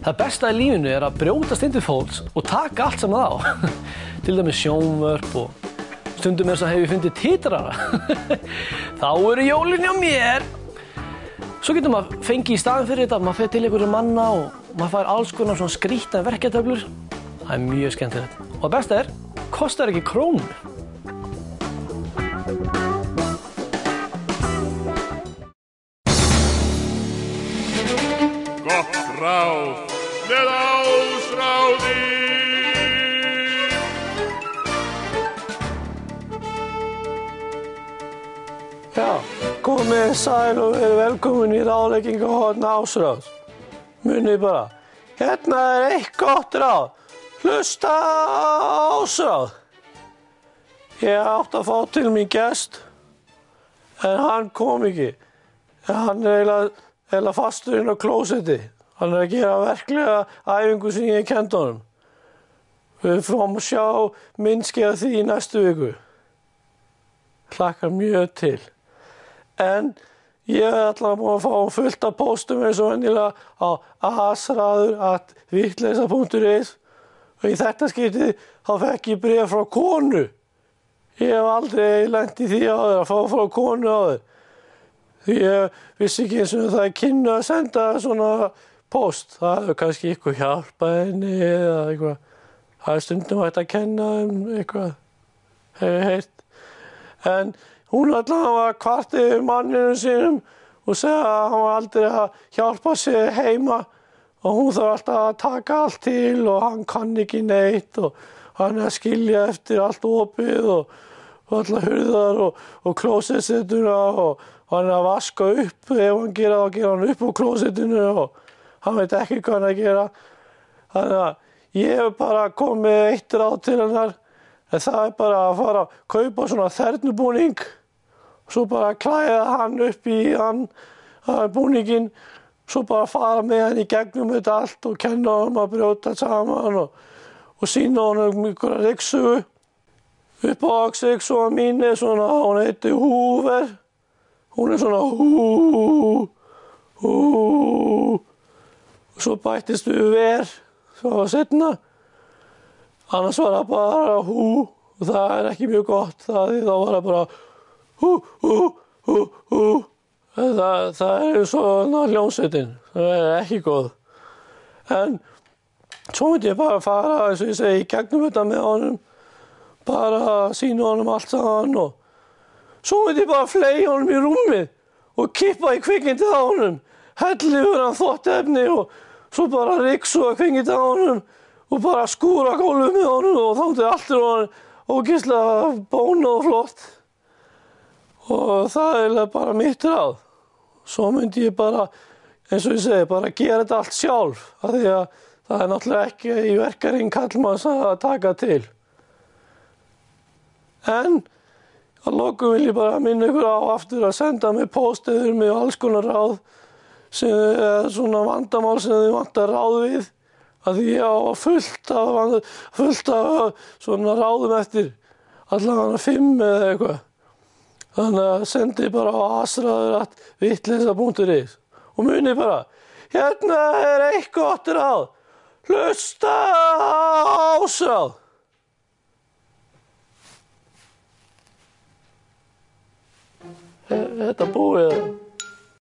Það besta í lífinu að brjótast inn til fólks og taka allt sem það á. Til dæmis sjónvörp og stundum hef ég fundið titrara. Þá eru jólin hjá mér. Svo getur maður fengið í staðinn fyrir þetta, maður fer til einhverju manna og maður fær alls konar svona skrýtnar verkjatöflur. Það mjög skemmtilegt. Og það besta kostar ekki krónu. Gott ráð með Ásráði. Já, komið sæl og verið velkomin í ráðleggingahorn Ásráðs. Munið bara, hérna eitt gott ráð. Hlusta á Ásráð. Ég átti að fá til mín gest, en hann kom ekki. Hann eiginlega fastur inn á klósetti. Hann að gera verklega æfingu sem ég kenndi honum. Við fáum að sjá myndskeið af því í næstu viku. Hlakkar mjög til. En ég allavega búinn að fá fullt af póstum eins og venjulega á asraður@vitleysa.is og í þetta skiptið þá fékk ég bréf frá konu. Ég hef aldrei lent í því áður að fá frá konu áður. Því ég vissi ekki eins og það kynnu að senda svona póst. Það er kannski eitthvað hjálpað henni eða eitthvað. Það er stundum hægt að kenna eitthvað. Hef ég heyrt. En hún allavega kvartaði yfir manninum sínum og sagði að hann var aldrei að hjálpa sér heima og hún þarf alltaf að taka allt til og hann kann ekki neitt og hann að skilja eftir allt opið og allar hurðar og klósettsetuna og hann að vaska upp. Ef hann gera það, gera hann upp á klósettinu og hann veit ekki hvað hann að gera. Þannig að ég hef bara komið með eitt ráð til hennar. En það er bara að fara að kaupa svona þernubúning og svo bara klæða hann upp í hann búninginn. Svo bara fara með hann í gegnum þetta allt og kenna honum að brjóta saman og sýna honum einhverja ryksugu. Uppáhaldsryksuga mín er svona, hún heitir Hoover. Hún er svona hú. Og svo bættist við ver, svo seinna. Annars var það bara hú og það er ekki mjög gott. Þá var það bara hú. Það er svona hljómsveitin, það er ekki góð. En svo myndi ég bara fara, eins og ég segi, í gegnum þetta með honum. Bara sýna honum allt saman og svo myndi ég bara fleygja honum í rúmið og kippa í kvikindið á honum. Helli yfir hann þvottaefni og svo bara ryksuga kvikindið á honum og bara skúra gólfið með honum og þá myndi allt honum ógeðslega bóna og flott. Og það er bara mitt ráð. Svo myndi ég bara, eins og ég segi, bara gera þetta allt sjálf. Af því að það er náttúrulega ekki í verkarinn karlmanns að taka til. En að lokum vil ég bara minna ykkur á aftur að senda mig pósteður með alls konar ráð sem er svona vandamál sem þið vantar ráð við. Af því ég á fullt af svona ráðum eftir allavega 5 eða eitthvað. Þannig að sendi bara á asraður@vitleysa.is og muni bara, hérna er eitt gott ráð. Hlusta á Ásráð. Þetta búið.